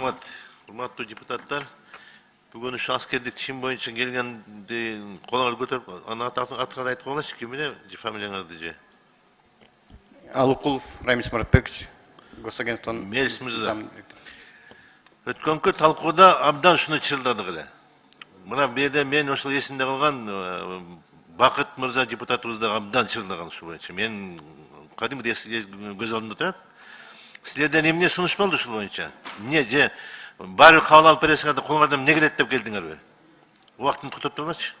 Рахмат, урматтуу депутаттар. Бүгүн ушу аскердик чин боюнча келгенди колуңарды көтөрүп, анын атын айтып коелучу, ким эле фамилияңарды же. Алукулов Рамис Маратбекович, Госагентство. Мелис мырза. Өткөнкү талкууда абдан ушуну чырылдадык эле. Мына бу жерде мен ошол эсимде калган Бакыт мырза депутатыбыз да абдан чырылдаган ушу боюнча. Мен кадимки көз алдымда турат. Силерден эмне сунуш болду ушул боюнча? Эмне же баары кабыл алып бересиңер да колуңардан эмне келет деп келдиңерби? Убактын токтоп тургуначы.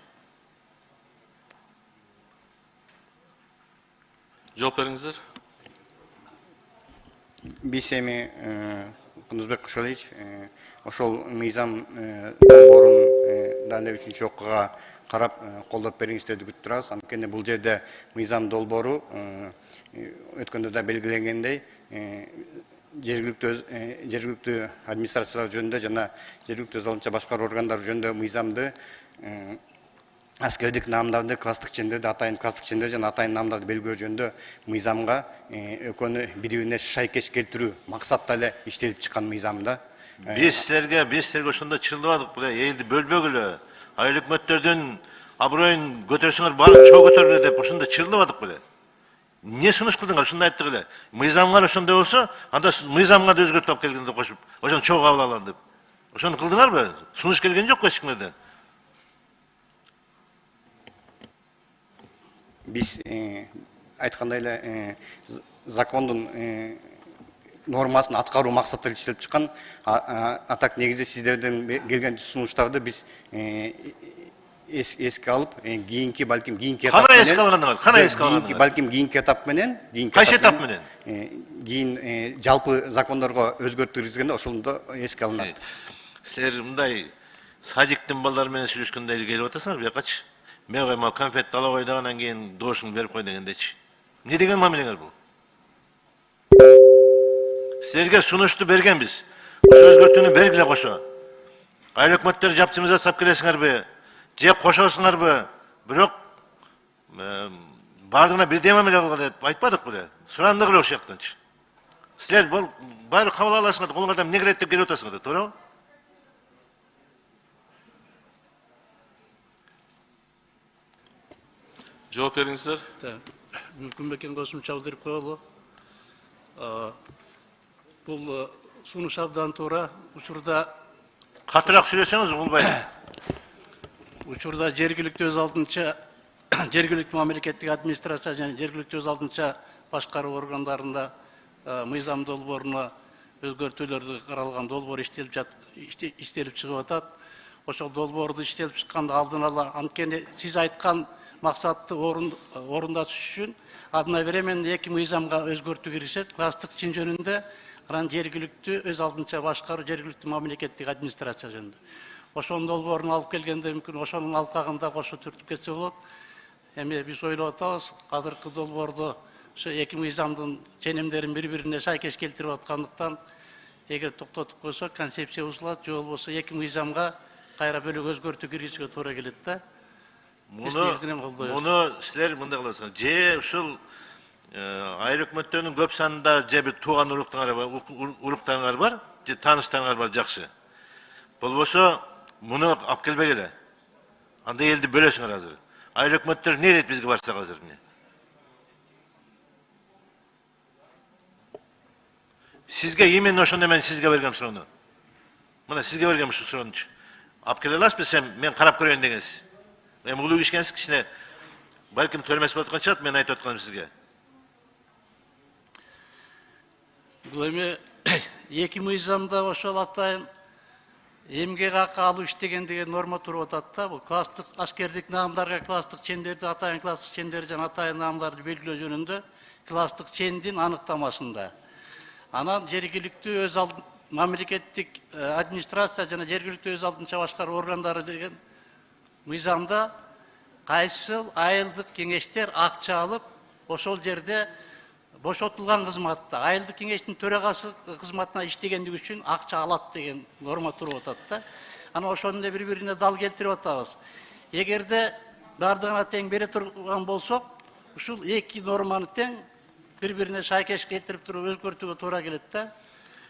Жооп бериңиздер. Биз эми Кундузбек Кушалевич ошол мыйзам долбоорун дагы 3-чү окууга карап колдоп бериңиздерди күтүп турабыз. Анткени бул жерде мыйзам долбоору өткөндө да белгиленгендей жергиликтүү администрациялар жөнүндө жана жергиликтүү өз алдынча башкаруу органдары жөнүндө мыйзамды аскердик наамдарды, класстык чендерди, атайын класстык чендер жана атайын наамдарды белгилөө жөнүндө мыйзамга экөөнү бири-бирине шайкеш келтирүү максатта эле иштелип чыккан мыйзамда. Биз силерге ошондо чырылдабадык беле, элди бөлбөгүлө, айыл өкмөттөрдүн аброюн көтөрсөңөр баары чоо көтөргүлө деп ошондо чырылдабадык беле. Не сунуш кылдыңар, ушунду айттык эле. Мыйзамга ошондой болсо, анда мыйзамга да өзгөртүп алып келгенде кошуп, ошону чоо кабыл алалы деп. Ошону кылдыңарбы? Сунуш келген жокпу эч кимдерден? Биз айткандай эле закондун нормасын аткаруу максатта иштелип чыккан. Атак негизи сиздерден келген сунуштарды биз эске алып, кийинки балким кийинки этап менен. Кана эске алгандыңар? Кана эске алгандыңар? Балким кийинки этап менен, кайсы этап менен? Кийин жалпы закондорго өзгөртүү киргизгенде ошондо эске алынат. Силер мындай садиктин балдары менен сүйлөшкөндөй эле келип атасыңар буякачы. Мен койма конфетти ала кой даган, анан кийин доошуңду берип кой дегендечи. Эмне деген мамилеңер бул? Силерге сунушту бергенбиз. Ошо өзгөртүүнү бергиле кошо. Айыл өкмөттөрү жапчымыз жасап келесиңерби? Же кошосуңарбы? Бирок бардыгына бирдей мамиле кылгыла деп айтпадык беле? Сурандык эле ошол жактанчы. Силер бул баары кабыл аласыңар да колуңардан эмне келет деп келип атасыңар да, туурабы? Жооп бериңиздер. Мүмкүн бекен кошумча берип коелу. Бул сунуш абдан туура. Учурда катыраак сүйлөсөңүз болбойт. Учурда жергиликтүү өз алдынча жергиликтүү мамлекеттик администрация жана жергиликтүү өз алдынча башкаруу органдарында мыйзам долбооруна өзгөртүүлөрдү каралган долбоор иштелип чыгып атат. Ошол долбоорду иштелип чыкканда алдын ала, анткени сиз айткан максатты орундатыш үчүн одновременно эки мыйзамга өзгөртүү киргизет. Класстык чин жөнүндө, анан жергиликтүү өз алдынча башкаруу жергиликтүү мамлекеттик администрация жөнүндө. Ошонун долбоорун алып келгенде мүмкүн ошонун алкагында кошо түртүп кетсе болот. Эми биз ойлоп атабыз, азыркы долбоордо ошо эки мыйзамдын ченемдерин бири-бирине шайкеш келтирип аткандыктан, эгер токтотуп койсо концепция бузулат, же болбосо эки мыйзамга кайра бөлөк өзгөртүү киргизүүгө туура келет да. Муну силер мындай кыласыңар. Же ушул айыл өкмөттөрүнүн көп санында же бир тууган уруктарыңар бар, же тааныштарыңар бар жакшы. Болбосо муну алып келбегиле. Анда элди бөлөсүңөр азыр. Айыл өкмөттөр эмне дейт бизге барсак азыр эмне? Сизге именно ошондо мен сизге бергем суроону. Мына сизге бергем ушул суроонучу. Алып келе аласызбы, мен карап көрөйүн дегенсиз. Эми улуу кишкенсиз, кичине балким төрмөс болуп аткан чыгат, мен айтып атканым сизге. Бул эми эки мыйзамда ошол атайын эмгек акы алуу иштеген деген норма туруп атат да. Бул класстык аскердик наамдарга класстык чендерди, атайын класстык чендер жана атайын наамдарды белгилөө жөнүндө класстык чендин аныктамасында. Анан жергиликтүү өз мамлекеттик администрация жана жергиликтүү өз алдынча башкаруу органдары деген мыйзамда кайсыл айылдык кеңештер акча алып, ошол жерде бошотулган кызматта айылдык кеңештин төрагасы кызматына иштегендиги үчүн акча алат деген норма туруп атат да. Анан ошону да бири-бирине дал келтирип атабыз. Эгерде бардыгына тең бере турган болсок, ушул эки норманы тең бири-бирине шайкеш келтирип туруп өзгөртүүгө туура келет да.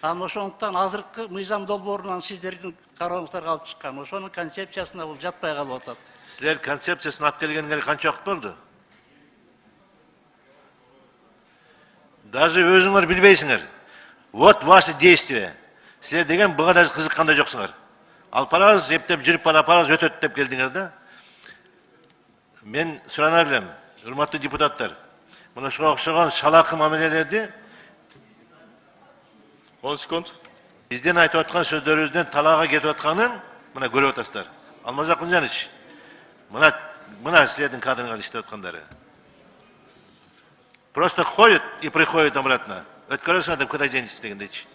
Анан ошондуктан азыркы мыйзам долбоорунан сиздердин карооңуздарга алып чыккан ошонун концепциясына бул жатпай калып атат. Силер концепциясын алып келгенге канча убакыт болду? Даже өзүңөр билбейсиңер. Вот ваши действия. Силер деген буга даже кызыккан да жоксуңар. Алып барабыз, эптеп жүрүп барабыз, өтөт деп келдиңер да. Мен суранар элем, урматтуу депутаттар. Мына ушуга окшогон шалакы мамилелерди 10 sekund. бизден айтып аткан сөздөрүбүздөн талаага кетип атканын мына көрүп атасыздар. Алмазак Мырзанович, мына силердин кадрыңар иштеп аткандары. Просто ходят и приходят обратно. Откройся, надо куда денешься дегендейчи.